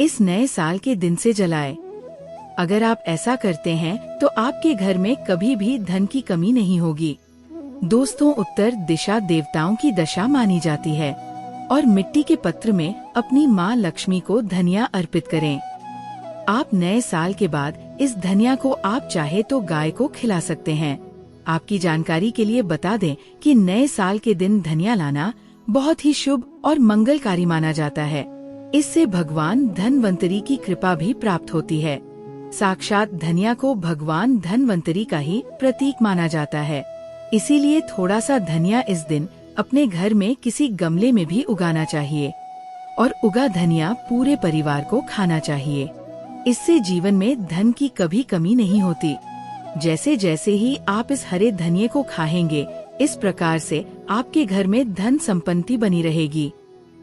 इस नए साल के दिन से जलाएं। अगर आप ऐसा करते हैं तो आपके घर में कभी भी धन की कमी नहीं होगी। दोस्तों, उत्तर दिशा देवताओं की दशा मानी जाती है और मिट्टी के पत्र में अपनी माँ लक्ष्मी को धनिया अर्पित करें। आप नए साल के बाद इस धनिया को आप चाहे तो गाय को खिला सकते हैं। आपकी जानकारी के लिए बता दें कि नए साल के दिन धनिया लाना बहुत ही शुभ और मंगलकारी माना जाता है। इससे भगवान धनवंतरी की कृपा भी प्राप्त होती है। साक्षात धनिया को भगवान धनवंतरी का ही प्रतीक माना जाता है। इसीलिए थोड़ा सा धनिया इस दिन अपने घर में किसी गमले में भी उगाना चाहिए और उगा धनिया पूरे परिवार को खाना चाहिए। इससे जीवन में धन की कभी कमी नहीं होती। जैसे जैसे ही आप इस हरे धनिये को खाएंगे, इस प्रकार से आपके घर में धन संपत्ति बनी रहेगी।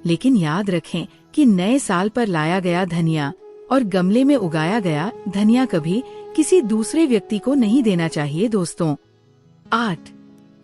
लेकिन याद रखें कि नए साल पर लाया गया धनिया और गमले में उगाया गया धनिया कभी किसी दूसरे व्यक्ति को नहीं देना चाहिए। दोस्तों, 8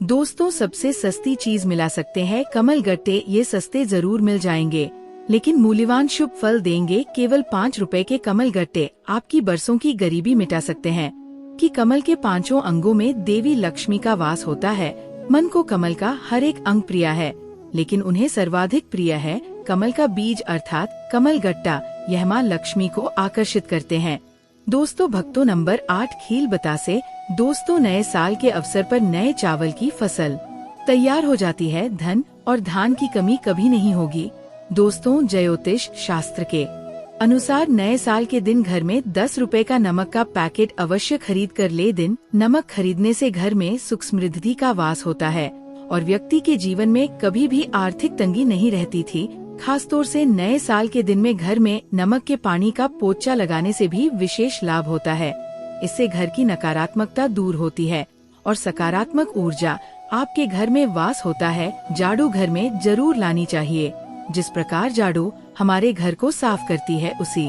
दोस्तों, सबसे सस्ती चीज मिला सकते हैं कमल गट्टे। ये सस्ते जरूर मिल जाएंगे लेकिन मूल्यवान शुभ फल देंगे। केवल 5 रुपए के कमल गट्टे आपकी बरसों की गरीबी मिटा सकते हैं। कि कमल के 5 अंगों में देवी लक्ष्मी का वास होता है। मन को कमल का हर एक अंग प्रिय है, लेकिन उन्हें सर्वाधिक प्रिय है कमल का बीज अर्थात कमल गट्टा। यह माँ लक्ष्मी को आकर्षित करते हैं। दोस्तों, भक्तों, नंबर 8 खील बतासे। दोस्तों, नए साल के अवसर पर नए चावल की फसल तैयार हो जाती है। धन और धान की कमी कभी नहीं होगी। दोस्तों, ज्योतिष शास्त्र के अनुसार नए साल के दिन घर में 10 रुपए का नमक का पैकेट अवश्य खरीद कर ले। दिन नमक खरीदने से घर में सुख समृद्धि का वास होता है और व्यक्ति के जीवन में कभी भी आर्थिक तंगी नहीं रहती थी। खासतौर से नए साल के दिन में घर में नमक के पानी का पोछा लगाने से भी विशेष लाभ होता है। इससे घर की नकारात्मकता दूर होती है और सकारात्मक ऊर्जा आपके घर में वास होता है। झाड़ू घर में जरूर लानी चाहिए। जिस प्रकार झाड़ू हमारे घर को साफ करती है, उसी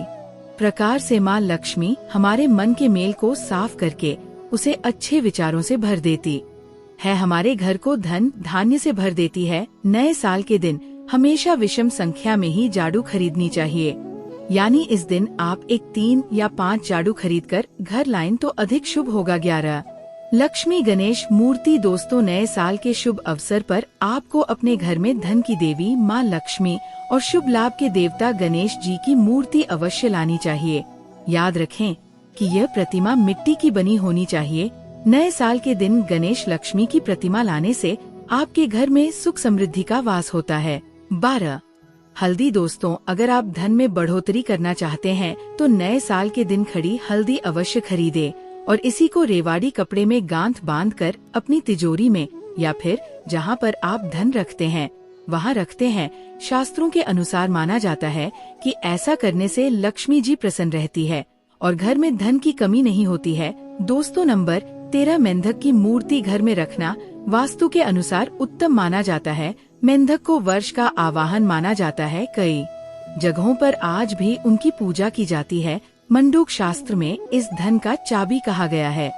प्रकार से माँ लक्ष्मी हमारे मन के मेल को साफ करके उसे अच्छे विचारों से भर देती है। हमारे घर को धन धान्य से भर देती है। नए साल के दिन हमेशा विषम संख्या में ही झाड़ू खरीदनी चाहिए। यानी इस दिन आप एक 3 या 5 झाड़ू खरीद कर घर लाएं तो अधिक शुभ होगा। 11 लक्ष्मी गणेश मूर्ति। दोस्तों, नए साल के शुभ अवसर पर आपको अपने घर में धन की देवी माँ लक्ष्मी और शुभ लाभ के देवता गणेश जी की मूर्ति अवश्य लानी चाहिए। याद रखें कि यह प्रतिमा मिट्टी की बनी होनी चाहिए। नए साल के दिन गणेश लक्ष्मी की प्रतिमा लाने से आपके घर में सुख समृद्धि का वास होता है। 12 हल्दी। दोस्तों, अगर आप धन में बढ़ोतरी करना चाहते हैं तो नए साल के दिन खड़ी हल्दी अवश्य खरीदे और इसी को रेवाड़ी कपड़े में गांठ बांधकर अपनी तिजोरी में या फिर जहां पर आप धन रखते हैं वहां रखते हैं। शास्त्रों के अनुसार माना जाता है कि ऐसा करने से लक्ष्मी जी प्रसन्न रहती है और घर में धन की कमी नहीं होती है। दोस्तों, नंबर 13 मेंढक की मूर्ति घर में रखना वास्तु के अनुसार उत्तम माना जाता है। मेंढक को वर्ष का आवाहन माना जाता है। कई जगहों पर आज भी उनकी पूजा की जाती है। मंडूक शास्त्र में इस धन का चाबी कहा गया है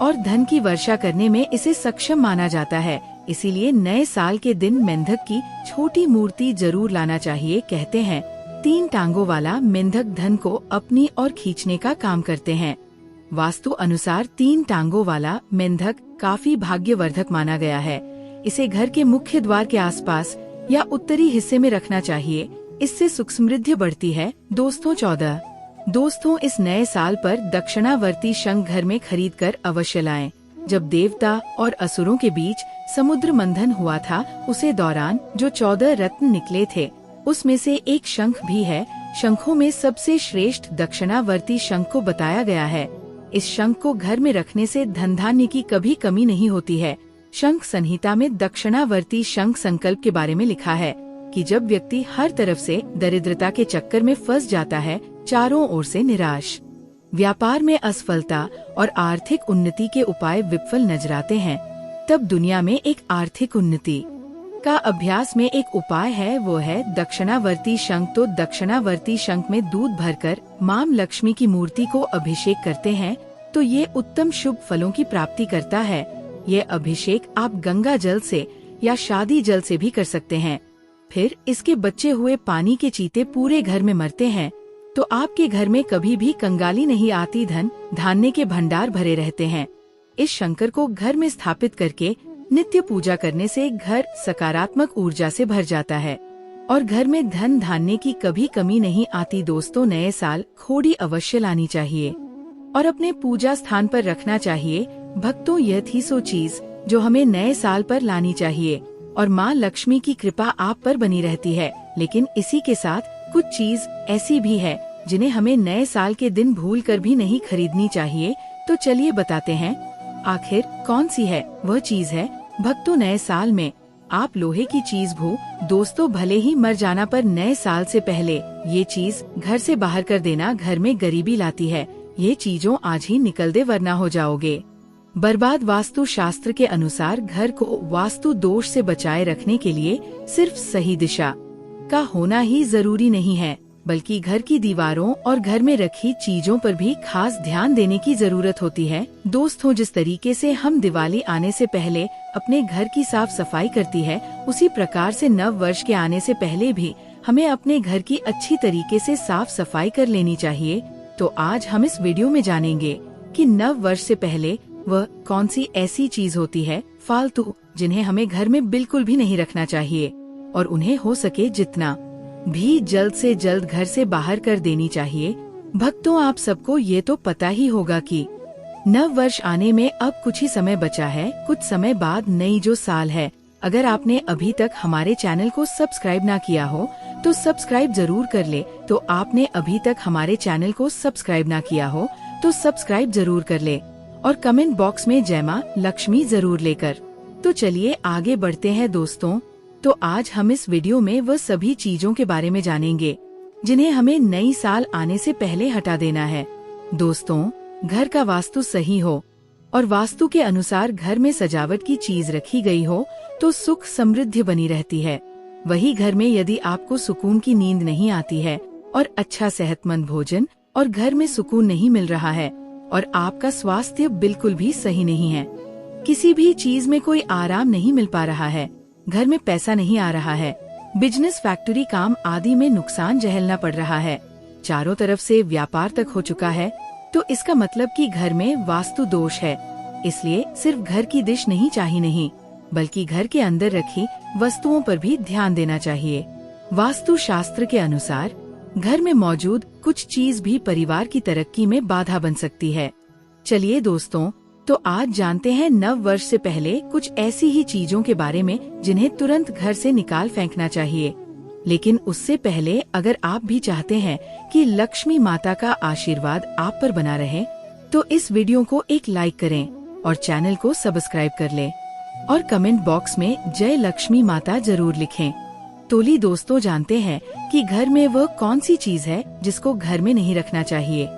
और धन की वर्षा करने में इसे सक्षम माना जाता है। इसीलिए नए साल के दिन मेंढक की छोटी मूर्ति जरूर लाना चाहिए। कहते हैं 3 टांगों वाला मेंढक धन को अपनी ओर खींचने का काम करते हैं। वास्तु अनुसार 3 टांगों वाला मेंढक काफी भाग्यवर्धक माना गया है। इसे घर के मुख्य द्वार के आसपास या उत्तरी हिस्से में रखना चाहिए। इससे सुख समृद्धि बढ़ती है। दोस्तों, 14 दोस्तों, इस नए साल पर दक्षिणावर्ती शंख घर में खरीद कर अवश्य लाएं। जब देवता और असुरों के बीच समुद्र मंथन हुआ था, उसे दौरान जो 14 रत्न निकले थे उसमें से एक शंख भी है। शंखों में सबसे श्रेष्ठ दक्षिणावर्ती शंख को बताया गया है। इस शंख को घर में रखने से धन धान्य की कभी कमी नहीं होती है। शंख संहिता में दक्षिणावर्ती शंख संकल्प के बारे में लिखा है कि जब व्यक्ति हर तरफ से दरिद्रता के चक्कर में फंस जाता है, चारों ओर से निराश, व्यापार में असफलता और आर्थिक उन्नति के उपाय विफल नजर आते हैं, तब दुनिया में एक आर्थिक उन्नति का अभ्यास में एक उपाय है, वो है दक्षिणावर्ती शंख। तो दक्षिणावर्ती शंख में दूध भरकर मां लक्ष्मी की मूर्ति को अभिषेक करते हैं तो ये उत्तम शुभ फलों की प्राप्ति करता है। ये अभिषेक आप गंगा जल से या शादी जल से भी कर सकते हैं। फिर इसके बचे हुए पानी के चीते पूरे घर में मरते हैं। तो आपके घर में कभी भी कंगाली नहीं आती, धन धान्य के भंडार भरे रहते हैं। इस शंकर को घर में स्थापित करके नित्य पूजा करने से घर सकारात्मक ऊर्जा से भर जाता है और घर में धन धान्य की कभी कमी नहीं आती। दोस्तों, नए साल खोड़ी अवश्य लानी चाहिए और अपने पूजा स्थान पर रखना चाहिए। भक्तों, यह थी सो चीज जो हमें नए साल पर लानी चाहिए और माँ लक्ष्मी की कृपा आप पर बनी रहती है। लेकिन इसी के साथ कुछ चीज ऐसी भी है जिन्हें हमें नए साल के दिन भूल कर भी नहीं खरीदनी चाहिए। तो चलिए बताते हैं आखिर कौन सी है वह चीज है। भक्तों, नए साल में आप लोहे की चीज दोस्तों, भले ही मर जाना पर नए साल से पहले ये चीज घर से बाहर कर देना घर में गरीबी लाती है। ये चीजों आज ही निकल दे वरना हो जाओगे बर्बाद। वास्तु शास्त्र के अनुसार घर को वास्तु दोष से बचाए रखने के लिए सिर्फ सही दिशा का होना ही जरूरी नहीं है, बल्कि घर की दीवारों और घर में रखी चीजों पर भी खास ध्यान देने की जरूरत होती है। दोस्तों, जिस तरीके से हम दिवाली आने से पहले अपने घर की साफ सफाई करती है, उसी प्रकार से नव वर्ष के आने से पहले भी हमें अपने घर की अच्छी तरीके से साफ सफाई कर लेनी चाहिए। तो आज हम इस वीडियो में जानेंगे कि नव वर्ष से पहले वह कौन सी ऐसी चीज होती है फालतू, जिन्हें हमें घर में बिल्कुल भी नहीं रखना चाहिए और उन्हें हो सके जितना भी जल्द से जल्द घर से बाहर कर देनी चाहिए। भक्तों, आप सबको ये तो पता ही होगा कि नव वर्ष आने में अब कुछ ही समय बचा है। कुछ समय बाद नई जो साल है। अगर आपने अभी तक हमारे चैनल को सब्सक्राइब ना किया हो तो सब्सक्राइब जरूर कर ले। तो आपने अभी तक हमारे चैनल को सब्सक्राइब ना किया हो तो सब्सक्राइब जरूर कर ले और कमेंट बॉक्स में जय मां लक्ष्मी जरूर लेकर। तो चलिए आगे बढ़ते हैं दोस्तों। तो आज हम इस वीडियो में वह सभी चीजों के बारे में जानेंगे जिन्हें हमें नई साल आने से पहले हटा देना है। दोस्तों, घर का वास्तु सही हो और वास्तु के अनुसार घर में सजावट की चीज रखी गई हो तो सुख समृद्धि बनी रहती है। वही घर में यदि आपको सुकून की नींद नहीं आती है और अच्छा सेहतमंद भोजन और घर में सुकून नहीं मिल रहा है और आपका स्वास्थ्य बिल्कुल भी सही नहीं है, किसी भी चीज में कोई आराम नहीं मिल पा रहा है, घर में पैसा नहीं आ रहा है, बिजनेस फैक्ट्री काम आदि में नुकसान झेलना पड़ रहा है, चारों तरफ से व्यापार तक हो चुका है, तो इसका मतलब कि घर में वास्तु दोष है। इसलिए सिर्फ घर की दिश नहीं चाहिए नहीं, बल्कि घर के अंदर रखी वस्तुओं पर भी ध्यान देना चाहिए। वास्तु शास्त्र के अनुसार घर में मौजूद कुछ चीज भी परिवार की तरक्की में बाधा बन सकती है। चलिए दोस्तों, तो आज जानते हैं नव वर्ष से पहले कुछ ऐसी ही चीजों के बारे में जिन्हें तुरंत घर से निकाल फेंकना चाहिए। लेकिन उससे पहले अगर आप भी चाहते हैं कि लक्ष्मी माता का आशीर्वाद आप पर बना रहे, तो इस वीडियो को एक लाइक करें और चैनल को सब्सक्राइब कर लें और कमेंट बॉक्स में जय लक्ष्मी माता जरूर लिखें। तोली दोस्तों, जानते हैं कि घर में वह कौन सी चीज है जिसको घर में नहीं रखना चाहिए।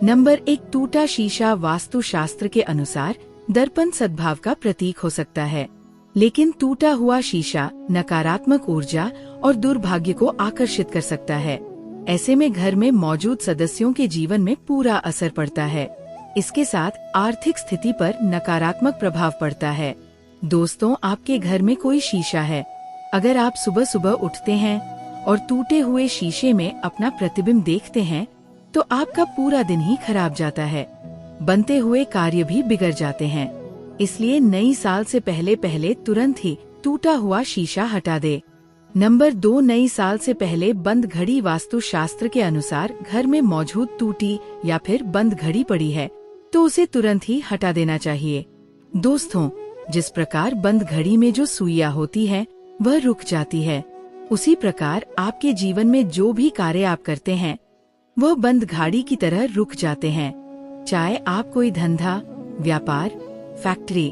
नंबर 1, टूटा शीशा। वास्तु शास्त्र के अनुसार दर्पण सद्भाव का प्रतीक हो सकता है, लेकिन टूटा हुआ शीशा नकारात्मक ऊर्जा और दुर्भाग्य को आकर्षित कर सकता है। ऐसे में घर में मौजूद सदस्यों के जीवन में पूरा असर पड़ता है। इसके साथ आर्थिक स्थिति पर नकारात्मक प्रभाव पड़ता है। दोस्तों, आपके घर में कोई शीशा है, अगर आप सुबह सुबह उठते हैं और टूटे हुए शीशे में अपना प्रतिबिंब देखते हैं तो आपका पूरा दिन ही खराब जाता है, बनते हुए कार्य भी बिगड़ जाते हैं। इसलिए नई साल से पहले तुरंत ही टूटा हुआ शीशा हटा दे। नंबर 2, नई साल से पहले बंद घड़ी। वास्तु शास्त्र के अनुसार घर में मौजूद टूटी या फिर बंद घड़ी पड़ी है तो उसे तुरंत ही हटा देना चाहिए। दोस्तों, जिस प्रकार बंद घड़ी में जो सुइयां होती है वह रुक जाती है, उसी प्रकार आपके जीवन में जो भी कार्य आप करते हैं वह बंद घड़ी की तरह रुक जाते हैं। चाहे आप कोई धंधा, व्यापार, फैक्ट्री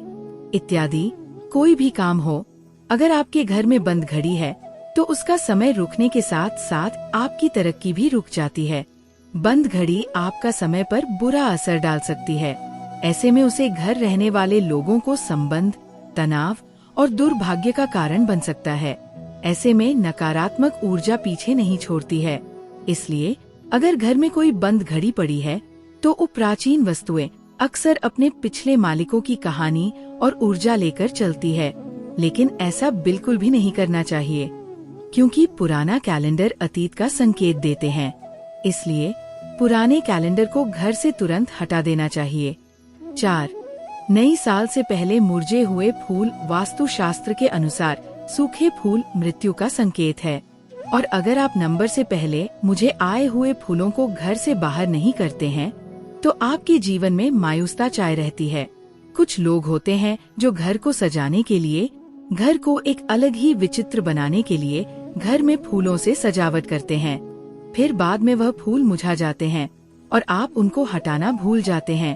इत्यादि कोई भी काम हो, अगर आपके घर में बंद घड़ी है तो उसका समय रुकने के साथ साथ आपकी तरक्की भी रुक जाती है। बंद घड़ी आपका समय पर बुरा असर डाल सकती है। ऐसे में उसे घर रहने वाले लोगों को संबंध, तनाव और दुर्भाग्य का कारण बन सकता है। ऐसे में नकारात्मक ऊर्जा पीछे नहीं छोड़ती है। इसलिए अगर घर में कोई बंद घड़ी पड़ी है तो वो प्राचीन वस्तुएं अक्सर अपने पिछले मालिकों की कहानी और ऊर्जा लेकर चलती है, लेकिन ऐसा बिल्कुल भी नहीं करना चाहिए, क्योंकि पुराना कैलेंडर अतीत का संकेत देते हैं। इसलिए पुराने कैलेंडर को घर से तुरंत हटा देना चाहिए। 4. नई साल से पहले मुरझे हुए फूल वास्तु शास्त्र के अनुसार सूखे फूल मृत्यु का संकेत है, और अगर आप नंबर से पहले मुझे आए हुए फूलों को घर से बाहर नहीं करते हैं तो आपके जीवन में मायूसता छाई रहती है। कुछ लोग होते हैं जो घर को सजाने के लिए, घर को एक अलग ही विचित्र बनाने के लिए घर में फूलों से सजावट करते हैं। फिर बाद में वह फूल मुरझा जाते हैं और आप उनको हटाना भूल जाते हैं।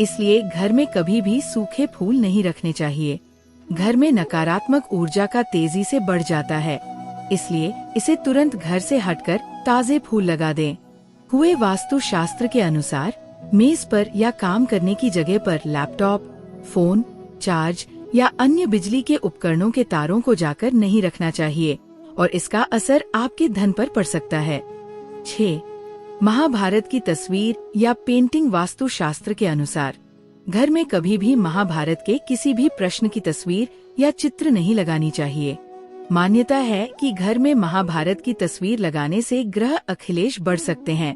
इसलिए घर में कभी भी सूखे फूल नहीं रखने चाहिए। घर में नकारात्मक ऊर्जा का तेजी से बढ़ जाता है, इसलिए इसे तुरंत घर से हटकर ताजे फूल लगा दें। हुए वास्तु शास्त्र के अनुसार मेज पर या काम करने की जगह पर लैपटॉप, फोन, चार्ज या अन्य बिजली के उपकरणों के तारों को जाकर नहीं रखना चाहिए और इसका असर आपके धन पर पड़ सकता है। 6. महाभारत की तस्वीर या पेंटिंग वास्तु शास्त्र के अनुसार घर में कभी भी महाभारत के किसी भी प्रश्न की तस्वीर या चित्र नहीं लगानी चाहिए। मान्यता है कि घर में महाभारत की तस्वीर लगाने से ग्रह अखिलेश बढ़ सकते हैं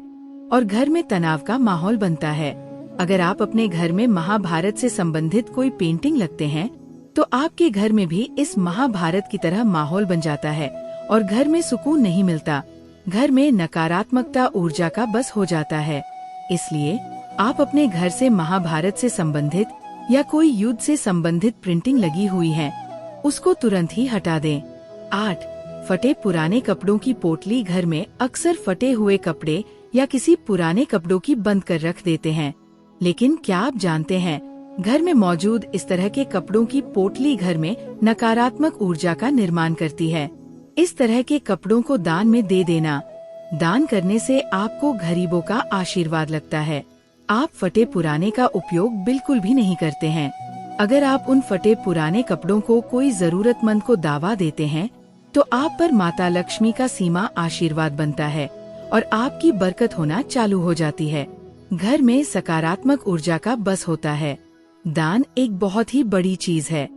और घर में तनाव का माहौल बनता है। अगर आप अपने घर में महाभारत से संबंधित कोई पेंटिंग लगते हैं तो आपके घर में भी इस महाभारत की तरह माहौल बन जाता है और घर में सुकून नहीं मिलता। घर में नकारात्मकता ऊर्जा का बस हो जाता है। इसलिए आप अपने घर से महाभारत से संबंधित या कोई युद्ध से संबंधित प्रिंटिंग लगी हुई है उसको तुरंत ही हटा दें। 8. फटे पुराने कपड़ों की पोटली घर में अक्सर फटे हुए कपड़े या किसी पुराने कपड़ों की बंद कर रख देते हैं, लेकिन क्या आप जानते हैं घर में मौजूद इस तरह के कपड़ों की पोटली घर में नकारात्मक ऊर्जा का निर्माण करती है। इस तरह के कपड़ों को दान में दे देना। दान करने से आपको गरीबों का आशीर्वाद लगता है। आप फटे पुराने का उपयोग बिल्कुल भी नहीं करते हैं। अगर आप उन फटे पुराने कपड़ों को कोई जरूरतमंद को दावा देते हैं तो आप पर माता लक्ष्मी का सीमा आशीर्वाद बनता है और आपकी बरकत होना चालू हो जाती है। घर में सकारात्मक ऊर्जा का बस होता है। दान एक बहुत ही बड़ी चीज है।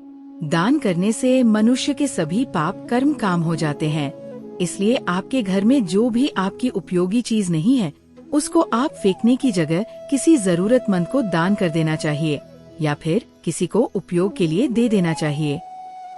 दान करने से मनुष्य के सभी पाप कर्म काम हो जाते हैं। इसलिए आपके घर में जो भी आपकी उपयोगी चीज नहीं है उसको आप फेंकने की जगह किसी जरूरतमंद को दान कर देना चाहिए या फिर किसी को उपयोग के लिए दे देना चाहिए।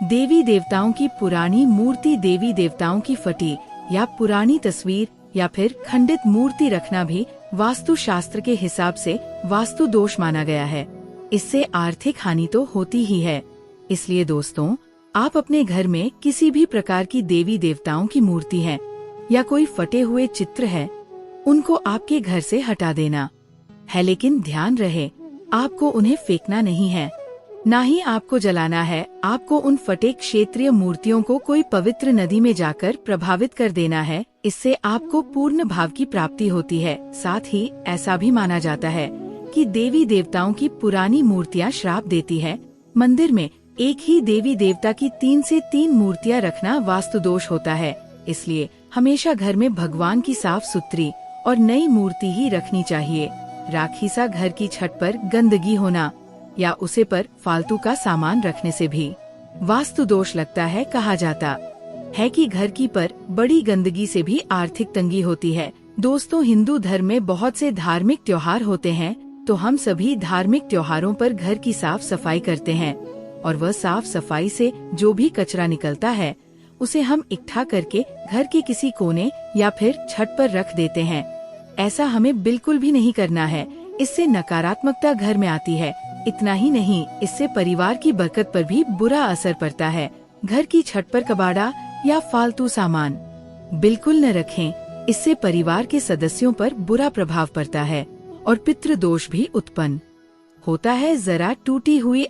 देवी देवताओं की पुरानी मूर्ति, देवी देवताओं की फटी या पुरानी तस्वीर या फिर खंडित मूर्ति रखना भी वास्तु शास्त्र के हिसाब से वास्तु दोष माना गया है। इससे आर्थिक हानि तो होती ही है। इसलिए दोस्तों, आप अपने घर में किसी भी प्रकार की देवी देवताओं की मूर्ति है या कोई फटे हुए चित्र है उनको आपके घर से हटा देना है, लेकिन ध्यान रहे आपको उन्हें फेंकना नहीं है, ना ही आपको जलाना है। आपको उन फटे क्षेत्रीय मूर्तियों को कोई पवित्र नदी में जाकर प्रभावित कर देना है। इससे आपको पूर्ण भाव की प्राप्ति होती है। साथ ही ऐसा भी माना जाता है कि देवी देवताओं की पुरानी मूर्तियां श्राप देती है। मंदिर में एक ही देवी देवता की 3 से 3 मूर्तियां रखना वास्तु दोष होता है। इसलिए हमेशा घर में भगवान की साफ सुथरी और नई मूर्ति ही रखनी चाहिए। राखी सा घर की छत पर गंदगी होना या उसे पर फालतू का सामान रखने से भी वास्तु दोष लगता है। कहा जाता है कि घर की पर बड़ी गंदगी से भी आर्थिक तंगी होती है। दोस्तों, हिंदू धर्म में बहुत से धार्मिक त्योहार होते हैं, तो हम सभी धार्मिक त्योहारों पर घर की साफ सफाई करते हैं और वह साफ सफाई से जो भी कचरा निकलता है उसे हम इकट्ठा करके घर के किसी कोने या फिर छत पर रख देते हैं। ऐसा हमें बिल्कुल भी नहीं करना है। इससे नकारात्मकता घर में आती है। इतना ही नहीं, इससे परिवार की बरकत पर भी बुरा असर पड़ता है। घर की छत पर कबाड़ा या फालतू सामान बिल्कुल न रखें। इससे परिवार के सदस्यों पर बुरा प्रभाव पड़ता है और पितृ दोष भी उत्पन्न होता है। जरा टूटी हुई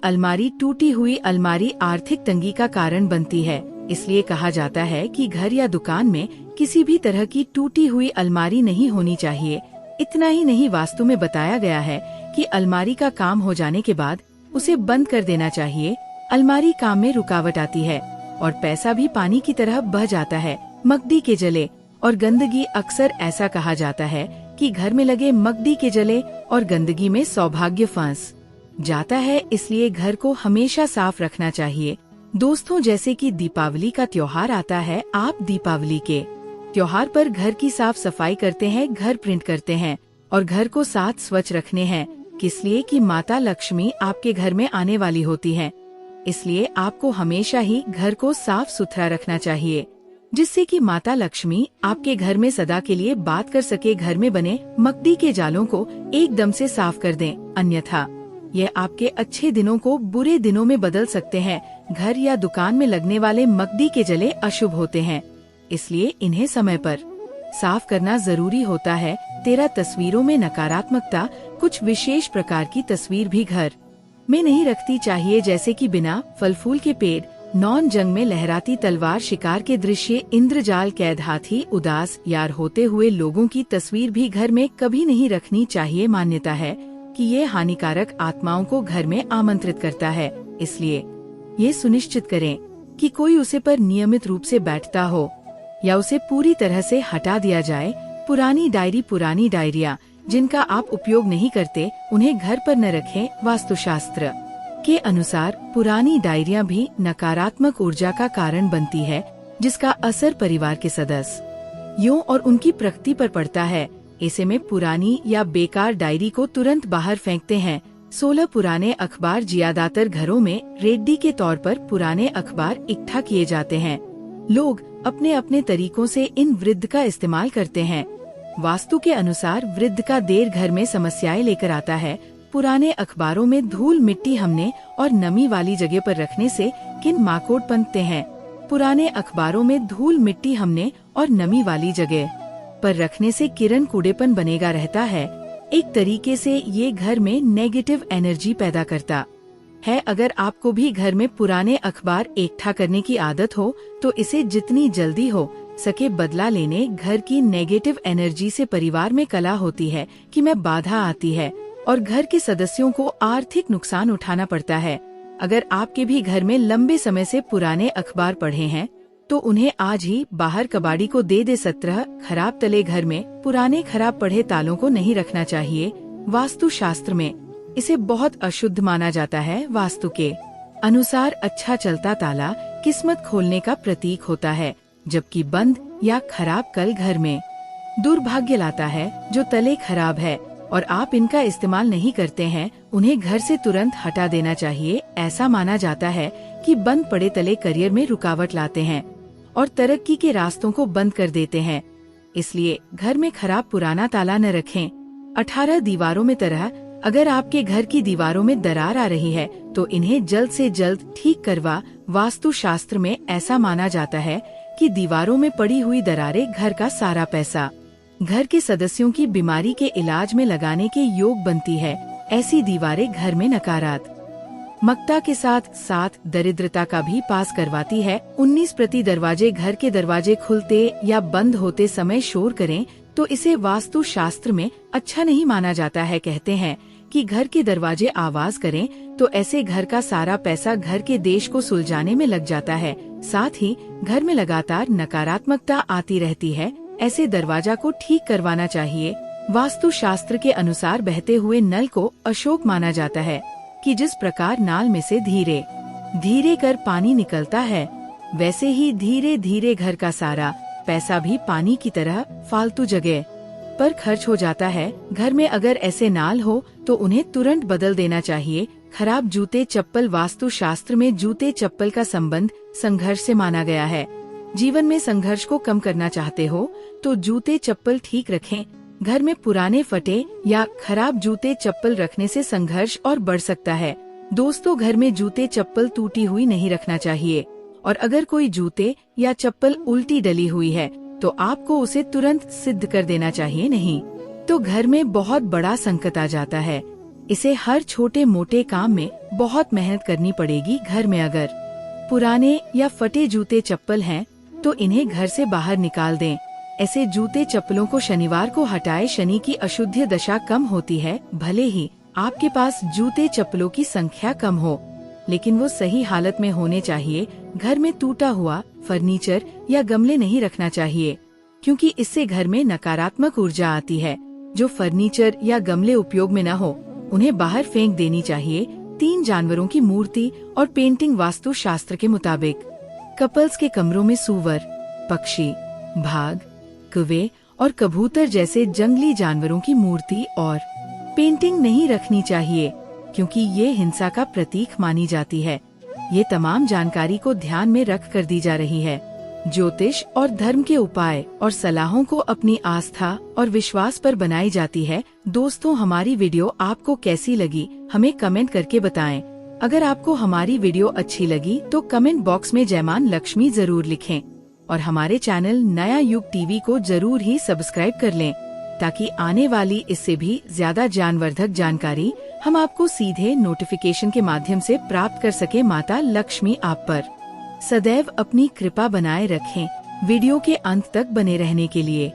अलमारी आर्थिक तंगी का कारण बनती है। इसलिए कहा जाता है कि घर या दुकान में किसी भी तरह की टूटी हुई अलमारी नहीं होनी चाहिए। इतना ही नहीं, वास्तु में बताया गया है कि अलमारी का काम हो जाने के बाद उसे बंद कर देना चाहिए। अलमारी काम में रुकावट आती है और पैसा भी पानी की तरह बह जाता है। मकड़ी के जले और गंदगी, अक्सर ऐसा कहा जाता है कि घर में लगे मकड़ी के जले और गंदगी में सौभाग्य फंस जाता है। इसलिए घर को हमेशा साफ रखना चाहिए। दोस्तों, जैसे कि दीपावली का त्योहार आता है, आप दीपावली के त्योहार पर घर की साफ सफाई करते हैं, घर प्रिंट करते हैं और घर को साथ स्वच्छ रखने हैं। किस लिए? कि माता लक्ष्मी आपके घर में आने वाली होती हैं। इसलिए आपको हमेशा ही घर को साफ सुथरा रखना चाहिए, जिससे कि माता लक्ष्मी आपके घर में सदा के लिए बात कर सके। घर में बने मकड़ी के जालों को एकदम से साफ कर दें, अन्यथा यह आपके अच्छे दिनों को बुरे दिनों में बदल सकते हैं। घर या दुकान में लगने वाले मकड़ी के जले अशुभ होते हैं, इसलिए इन्हें समय पर साफ करना जरूरी होता है। 13 तस्वीरों में नकारात्मकता। कुछ विशेष प्रकार की तस्वीर भी घर में नहीं रखती चाहिए, जैसे कि बिना फल फूल के पेड़, नॉन जंग में लहराती तलवार, शिकार के दृश्य, इंद्रजाल, कैद हाथी, उदास यार होते हुए लोगों की तस्वीर भी घर में कभी नहीं रखनी चाहिए। मान्यता है कि ये हानिकारक आत्माओं को घर में आमंत्रित करता है, इसलिए ये सुनिश्चित करें कि कोई उसे पर नियमित रूप से बैठता हो या उसे पूरी तरह से हटा दिया जाए। पुरानी डायरी, पुरानी डायरिया जिनका आप उपयोग नहीं करते, उन्हें घर पर न रखें। वास्तुशास्त्र के अनुसार पुरानी डायरियां भी नकारात्मक ऊर्जा का कारण बनती है, जिसका असर परिवार के सदस्यों और उनकी प्रकृति पर पड़ता है। ऐसे में पुरानी या बेकार डायरी को तुरंत बाहर फेंकते हैं। 16 पुराने अखबार। ज्यादातर घरों में रेड्डी के तौर पर पुराने अखबार इकट्ठा किए जाते हैं। लोग अपने अपने तरीकों से इन वृद्ध का इस्तेमाल करते हैं। वास्तु के अनुसार वृद्ध का देर घर में समस्याएं लेकर आता है। पुराने अखबारों में धूल, मिट्टी, हमने और नमी वाली जगह पर रखने से किन माकोड़ पनपते हैं। पुराने अखबारों में धूल, मिट्टी, हमने और नमी वाली जगह पर रखने से किरण कूड़ेपन बनेगा रहता है। एक तरीके से ये घर में नेगेटिव एनर्जी पैदा करता है। अगर आपको भी घर में पुराने अखबार इकट्ठा करने की आदत हो तो इसे जितनी जल्दी हो सके बदला लेने। घर की नेगेटिव एनर्जी से परिवार में कला होती है कि मैं बाधा आती है और घर के सदस्यों को आर्थिक नुकसान उठाना पड़ता है। अगर आपके भी घर में लंबे समय से पुराने अखबार पढ़े हैं तो उन्हें आज ही बाहर कबाड़ी को दे दे। 17 खराब तले। घर में पुराने खराब पढ़े तालों को नहीं रखना चाहिए। वास्तु शास्त्र में इसे बहुत अशुद्ध माना जाता है। वास्तु के अनुसार अच्छा चलता ताला किस्मत खोलने का प्रतीक होता है, जबकि बंद या खराब कल घर में दुर्भाग्य लाता है। जो तले खराब है और आप इनका इस्तेमाल नहीं करते हैं, उन्हें घर से तुरंत हटा देना चाहिए। ऐसा माना जाता है कि बंद पड़े तले करियर में रुकावट लाते हैं और तरक्की के रास्तों को बंद कर देते हैं। इसलिए घर में खराब पुराना ताला न रखें। 18 दीवारों में तरह। अगर आपके घर की दीवारों में दरार आ रही है तो इन्हें जल्द से जल्द ठीक करवा। वास्तु शास्त्र में ऐसा माना जाता है कि दीवारों में पड़ी हुई दरारें घर का सारा पैसा घर के सदस्यों की बीमारी के इलाज में लगाने के योग बनती है। ऐसी दीवारें घर में नकारात्मकता के साथ साथ दरिद्रता का भी पास करवाती है। 19 प्रति दरवाजे। घर के दरवाजे खुलते या बंद होते समय शोर करें तो इसे वास्तु शास्त्र में अच्छा नहीं माना जाता है। कहते हैं कि घर के दरवाजे आवाज करें तो ऐसे घर का सारा पैसा घर के देश को सुलझाने में लग जाता है। साथ ही घर में लगातार नकारात्मकता आती रहती है। ऐसे दरवाजा को ठीक करवाना चाहिए। वास्तु शास्त्र के अनुसार बहते हुए नल को अशुभ माना जाता है कि जिस प्रकार नाल में से धीरे धीरे कर पानी निकलता है, वैसे ही धीरे धीरे घर का सारा पैसा भी पानी की तरह फालतू जगह पर खर्च हो जाता है। घर में अगर ऐसे नाल हो तो उन्हें तुरंत बदल देना चाहिए। खराब जूते, चप्पल। वास्तु शास्त्र में जूते चप्पल का संबंध संघर्ष से माना गया है। जीवन में संघर्ष को कम करना चाहते हो तो जूते चप्पल ठीक रखें। घर में पुराने, फटे या खराब जूते चप्पल रखने से संघर्ष और बढ़ सकता है। दोस्तों, घर में जूते चप्पल टूटी हुई नहीं रखना चाहिए और अगर कोई जूते या चप्पल उल्टी डली हुई है तो आपको उसे तुरंत सिद्ध कर देना चाहिए, नहीं तो घर में बहुत बड़ा संकट आ जाता है। इसे हर छोटे मोटे काम में बहुत मेहनत करनी पड़ेगी। घर में अगर पुराने या फटे जूते चप्पल हैं तो इन्हें घर से बाहर निकाल दें। ऐसे जूते चप्पलों को शनिवार को हटाएं। शनि की अशुद्ध दशा कम होती है। भले ही आपके पास जूते चप्पलों की संख्या कम हो, लेकिन वो सही हालत में होने चाहिए। घर में टूटा हुआ फर्नीचर या गमले नहीं रखना चाहिए, क्योंकि इससे घर में नकारात्मक ऊर्जा आती है। जो फर्नीचर या गमले उपयोग में न हो, उन्हें बाहर फेंक देनी चाहिए। 3 जानवरों की मूर्ति और पेंटिंग। वास्तु शास्त्र के मुताबिक कपल्स के कमरों में सूअर, पक्षी, बाघ, कौवे और कबूतर जैसे जंगली जानवरों की मूर्ति और पेंटिंग नहीं रखनी चाहिए, क्योंकि ये हिंसा का प्रतीक मानी जाती है। ये तमाम जानकारी को ध्यान में रख कर दी जा रही है। ज्योतिष और धर्म के उपाय और सलाहों को अपनी आस्था और विश्वास पर बनाई जाती है। दोस्तों, हमारी वीडियो आपको कैसी लगी हमें कमेंट करके बताएं। अगर आपको हमारी वीडियो अच्छी लगी तो कमेंट बॉक्स में जय मां लक्ष्मी जरूर लिखें और हमारे चैनल नया युग टीवी को जरूर ही सब्सक्राइब कर लें, ताकि आने वाली इससे भी ज्यादा ज्ञानवर्धक जानकारी हम आपको सीधे नोटिफिकेशन के माध्यम से प्राप्त कर सके। माता लक्ष्मी आप पर सदैव अपनी कृपा बनाए रखें। वीडियो के अंत तक बने रहने के लिए